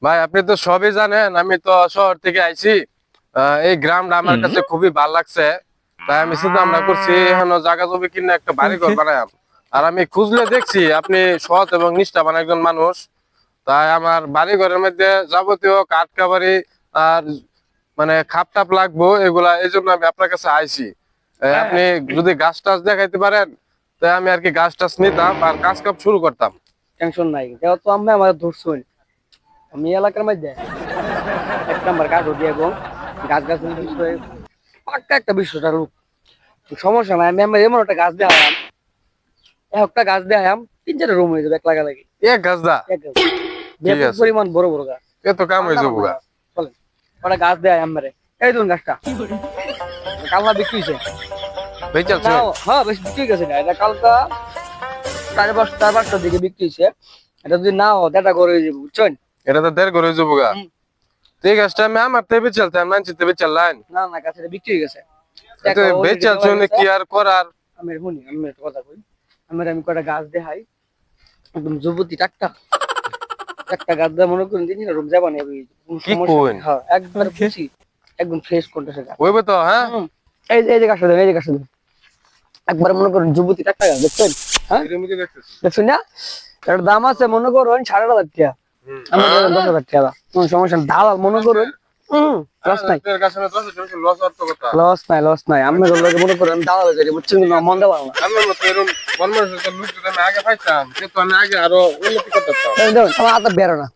ভাই আপনি তো সবই জানেন, আমি তো শহর থেকে আইছি। এই গ্রামটা আমার কাছে খুবই ভালো লাগছে। তাই আমি চিন্তা ভাবনা করছি এখানে জায়গা জমি কিনে একটা বাড়ি ঘর বানায়াম। আর আমি খুঁজলে দেখছি আপনি সৎ এবং নিষ্ঠাবান একজন মানুষ। তাই আমার বাড়ি ঘরের মধ্যে যাবতীয় কাঠ কাবারি আর মানে খাপ টাপ লাগবো এগুলা, এই জন্য আমি আপনার কাছে আইছি। আপনি যদি গাছ টাছ দেখাইতে পারেন তাই আমি আর কি গাছ টাছ নিতাম আর কাজ কাম শুরু করতাম। টেনশন নাই, যেহেতু আমি আমার ধরছুন আমি এলাকার মধ্যে এক নাম্বার কাজ হবি এবং গাছ গাছ বিষয়ে পাক্কা একটা বিষয়টা রূপ সমস্যা নাই। আমি আমার এমন একটা গাছ দেখালাম, একটা গাছ দেখালাম 3-4 রুম হয়ে যাবে এক লাগা লাগি। এক গাছ দা? এক গাছ ঠিক ব্যাপক আছে, পরিমাণ বড় বড় গাছ। এ তো কাম হয়ে যাবো গা। চলেন ওটা গাছ দেয় আমারে। এই ধরুন গাছটা কালনা বিক্রি হয়েছে। ভাই চলছে। হ্যাঁ বেশ বিক্রি গেছে না, এটা কালকা 5:30-5টার দিকে বিক্রি হয়েছে। এটা যদি নাও দেখা করে যাবো বুঝছেন। এটা তো দেড় করে যাবো গা। ঠিক আছে, আমি আমার তেবে চলতে মানছি তেবে চালাইন। না না গাছটা বিক্রি হয়ে গেছে। এটা বেচাল শুনে কি আর করার। আমি শুনি, আমি একটা কথা কই। আমি কয়টা গাছ দেখাই একদম যুবতী টাটকা একটা গাছ দেওয়া মনে করেন দিন রুম যাবা না। কি কইন? হ্যাঁ একবার খুশি একদম ফ্রেশ কন্ডিশন গাছ। ওইবে তো হ্যাঁ। এই যে গাছটা দেন, এই যে গাছটা দেন একবার মনে করেন যুবতী টাটকা গাছ দেখছেন। হ্যাঁ দেখছেন না, এটার দাম আছে মনে করেন 5,500 টাকা। আমার 10,000 টাকা কোন সমস্যা না। দালাল মনে করেন লস নাই, লস নাই। আমি মনে করেন দালাল হয়ে যাবে বুঝছেন না, মন দেওয়া না। আগে পাইতাম কিন্তু আমি আগে আরো উন্নতি করতাম। আমার হাতে বেরো না।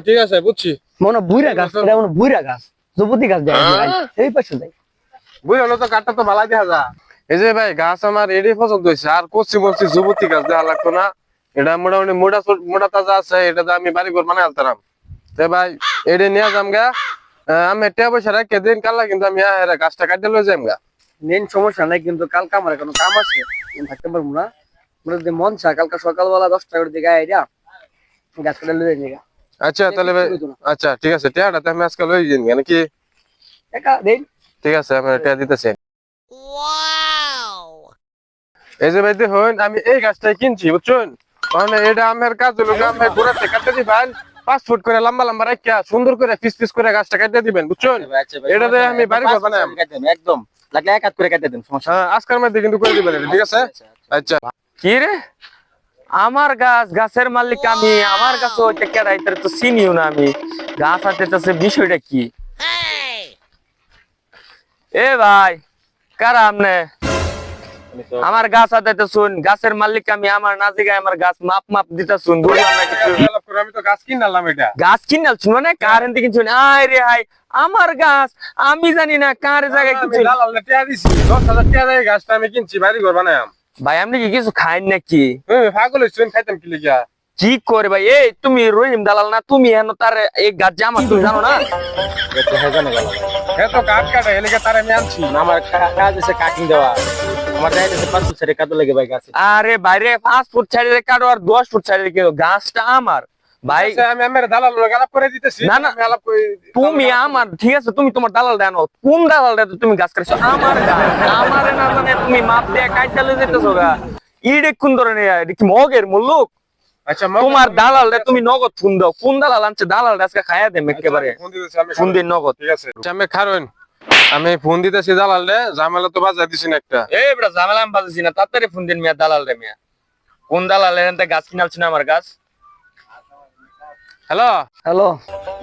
ঠিক আছে বুঝছি। মনে বুইরা গাছ, এটা মনে বুইরা গাছ, যুবতী গাছ দেয় এই পাশে দেয়। বুঝলো তো কাঠটা তো ভালাই দেখা যা। এই যে ভাই গাছ আমার এডি পছন্দ হয়েছে, আর কচি মরছি যুবতী গাছ দেখা লাগতো না। এটা মোটামুটি মোটা মোটা তাজা আছে, এটা আমি বাড়ি ঘর বানাই আলতাম। তো ভাই এডি নিয়ে যাম গা। আমি টিয়া পয়সা রাখে দিন কাল্লা কিন্তু আমি গাছটা কাটতে লয়ে যাম গা। মেন সমস্যা নাই কিন্তু কালকে আমার কোনো কাম আছে, আমি থাকতে পারবো না। আমার যদি মন চায় কালকে সকালবেলা 10টা করে দিকে আইরা গাছ কাটা লয়ে যাই। আচ্ছা তাহলে ভাই, আচ্ছা ঠিক আছে, টিয়াটা তো আমি আজকে লয়ে যাই নাকি? টাকা দেন। ঠিক আছে, আমি টিয়া দিতেছি। এই যে ভাই দেখুন, আমি এই গাছটাই কিনছি বুঝছেন। মানে এটা আমার কাজ হলো আমি গোড়াতে কাটতে দিবেন, 5 ফুট করে লম্বা লম্বা রাখিয়া সুন্দর করে পিস পিস করে গাছটা কেটে দিবেন বুঝছেন। এটাতে আমি বাড়ি ঘর বানাই একদম লাগলে এক হাত করে কেটে দেন, সমস্যা হ্যাঁ, আজকের মধ্যে কিন্তু করে দিবেন এটা, ঠিক আছে? আচ্ছা কি রে, আমার গাছ, গাছের মালিক আমি, আমার গাছ ওইটা কেডাই তার তো চিনিও না আমি। গাছ হাতেছে বিষয়টা কি? এ ভাই কারা আমনে? আমার গাছ হাতে শুন, গাছের মালিক আমি, আমার না জিগায় আমার গাছ মাপ মাপ দিতা শুন। বুঝলাম না কিছু। আমি তো গাছ কিনলাম, এটা গাছ কিনাল শুন মানে কারেন্ট থেকে শুন। আয় রে হাই, আমার গাছ আমি জানি না কার জায়গায় কিছু। টিয়া দিছি 10,000 টাকা দিয়ে গাছটা আমি কিনছি, বাড়ি ঘর বানাই। ভাই আপনি কি কিছু খাইন নাকি? পাগল হইছেন, খাইতাম কি লিগা? কি করে ভাই? এই তুমি রহিম দালাল না? তুমি হেন তার এই গাছ জামা তুমি জানো না? হ্যাঁ তো কাঠ কাটা এলাকা তার আমি আনছি। আমার কাজ আছে কাটিং দেওয়া। আমার যাইতেছে 5 ফুট ছেড়ে কাটো লাগে ভাই গাছে। আরে বাইরে 5 ফুট ছাড়িয়ে কাটো আর 10 ফুট ছাড়িয়ে কেউ, গাছটা আমার ভাই। আমি আমার দালাল লোক আলাপ করে দিতেছি। না না, আমি আলাপ করে তুমি আমার, ঠিক আছে তুমি তোমার দালাল দেন, কোন দালাল দেয় তুমি গাছ কাটছো? আমার গাছ আমারে না জানে তুমি মাপ দিয়ে কাইটা লয়ে যেতেছো গা। ইডে কোন ধরনের, এটা কি মগের মুল্লুক? আচ্ছা তোমার দালাল রে তুমি নগদ ফোন দাও। কোন দালাল আনছে? দালাল আজকে খাইয়া দেন একেবারে। ফোন দিতেছি, আমি ফোন দিন নগদ। ঠিক আছে আমি খারুন, আমি ফোন দিতেছি দালাল রে, ঝামেলা তো বাজাই দিছি না একটা। এই বেটা ঝামেলা আমি বাজেছি না, তাড়াতাড়ি ফোন দিন মিয়া দালাল রে মিয়া। কোন দালাল এনতে গাছ কিনালছ না আমার গাছ? হ্যালো হ্যালো,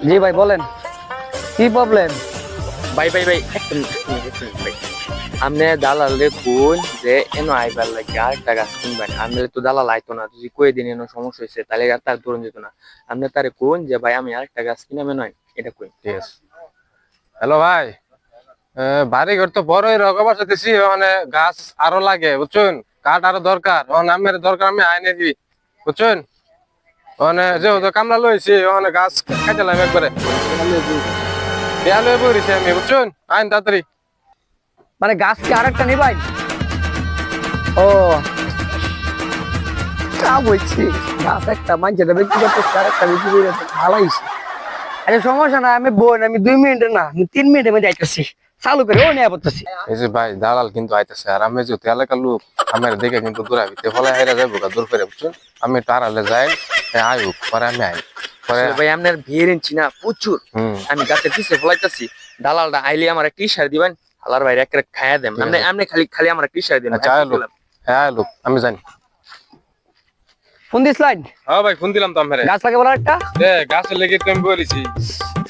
জি ভাই বলেন কি প্রবলেম? ভাই ভাই ভাই একটা মিনিট ভাই। আমনে দালাল রে কোন যে এনো আইবার লাগে আরেকটা গাছ কিনবেন। আমনে তো দালাল আইতো না, যদি কই দিন এনো সমস্যা হইছে তাহলে আর তার ধরুন যেত না। আমনে তারে কোন যে ভাই আমি আরেকটা গাছ কিনাবে নয়, এটা কই। ঠিক আছে। হ্যালো ভাই, বাড়ি ঘর তো বড়ই রকম বসাতেছি, মানে গাছ আরো লাগে বুঝছেন, কাঠ আরো দরকার। আমার দরকার আমি আইনে দিবি বুঝছেন। মানে যেহেতু কামলা লইছি ওখানে গাছ খাইতে লাগবে একবারে। দেয়া লয়ে বইছি আমি বুঝছেন, আইন তাড়াতাড়ি। মানে গাছ কি আরেকটা নিবাই? ও তা বলছি গাছ একটা মানুষের বিক্রি করতেছে আরেকটা বিক্রি করে ভালো হয়েছে। আচ্ছা সমস্যা না, আমি বোন আমি 2 মিনিটে না আমি 3 মিনিটের মধ্যে আইতেছি, চালু করে ও নিয়ে পড়তেছি। এই যে ভাই দালাল কিন্তু আইতেছে, আর আমি যেহেতু এলাকার লোক আমার দেখে কিন্তু দূরাবি তে ফলে হেরা যাবো দূর করে বুঝছেন। আমি একটু আড়ালে যাই, আয়ুক পরে আমি আই। পরে ভাই আপনার ভিড় ইঞ্চি না প্রচুর, হুম আমি গাছের পিছে ফলাইতেছি, দালালটা আইলে আমার একটা ইশারা দিবেন, হালার ভাই একটা খাইয়া দেন, আপনি আপনি খালি খালি আমার একটা ইশারা দিন। আচ্ছা লোক, হ্যাঁ লোক আমি জানি। ফোন দিস লাইন হ্যাঁ ভাই ফোন দিলাম তো আমার, গাছ লাগে বলার একটা গাছের লেগে তো আমি বলেছি।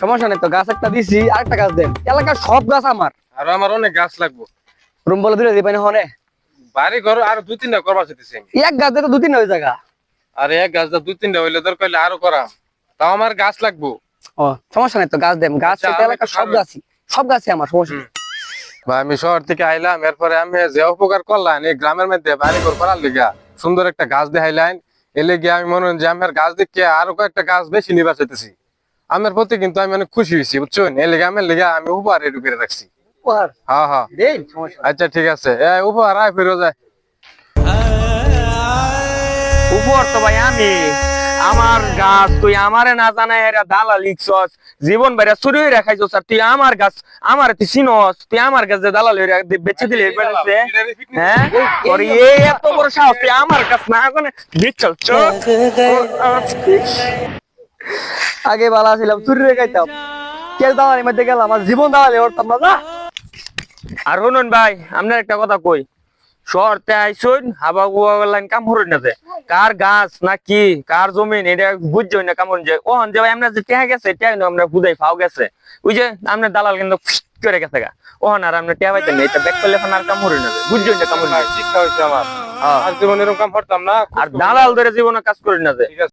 সমস্যা নেই তো, গাছ একটা দিছি, আরেকটা গাছ দেন। এলাকার সব গাছ আমার, আর আমার অনেক গাছ লাগবে, রুম বলে দিলে দিবেন হনে। বাড়ি ঘর আর 2-3টা করবার চাইতেছি আমি। এক গাছ দিয়ে তো 2-3 হয়ে জায়গা। আর এক গাছ 2-3টা হইলে দরকার হইলে আরো করাম, তাও আমার গাছ লাগবো। ও সমস্যা নেই তো, গাছ দেন। গাছ আচ্ছা, এটা এলাকার সব গাছই, সব গাছই আমার, সমস্যা নেই। ভাই আমি শহর থেকে আইলাম, এরপরে আমি যে উপকার করলাম এই গ্রামের মধ্যে বাড়ি ঘর করার লিগা সুন্দর একটা গাছ দেখাইলেন, এলে গিয়ে আমি মনে হয় যে আমার গাছ দেখে আরো কয়েকটা গাছ বেশি নিবার চাইতেছি। আমার প্রতি কিন্তু আমি অনেক খুশি হয়েছি বুঝছেন, এই লেগে আমার লেগে আমি উপহার রেডি করে রাখছি। উপহার হ্যাঁ হ্যাঁ দেন, সমস্যা নেই। আচ্ছা ঠিক আছে, উপহার আয় ফিরে যায়। উপর তো ভাই আমি, আমার গাছ তুই আমারে না জানাই এরা দালাল লিখছস, জীবন বাইরে চুরি হয়ে রাখাইছস, আর তুই আমার গাছ আমার তুই চিনস, তুই আমার গাছ যে দালাল হয়ে বেচে দিলে এরপরে হ্যাঁ তোর এই এত বড় সাহস, তুই আমার গাছ না কোনে বিচল চল। আগে বালা ছিলাম, চুরি রে খাইতাম, কে দাওয়ার মধ্যে গেলাম, আমার জীবন দাওয়ালে ওরতাম না। আর শুনুন ভাই, আপনার একটা কথা কই, শহরতে আইসুন হাবা গুয়া লাইন কাম হরুন না যে, কার গাছ না কি কার জমিন এটা বুঝছই না কামড় যে ওহন যে ভাই আমরা যে টেহা গেছে টেহা কিন্তু আমরা বুঝাই ফাও গেছে, ওই যে আপনার দালাল কিন্তু করে গেছে গা, ওহন আর আমরা টেহা পাইতেন না, এটা ব্যাক করলে এখন আর কাম হরুন না বুঝছই না কামড় শিক্ষা হয়েছে আমার, আর জীবন এরকম কাম করতাম না। আর দালাল ধরে জীবনে কাজ করি না যে। ঠিক আছে।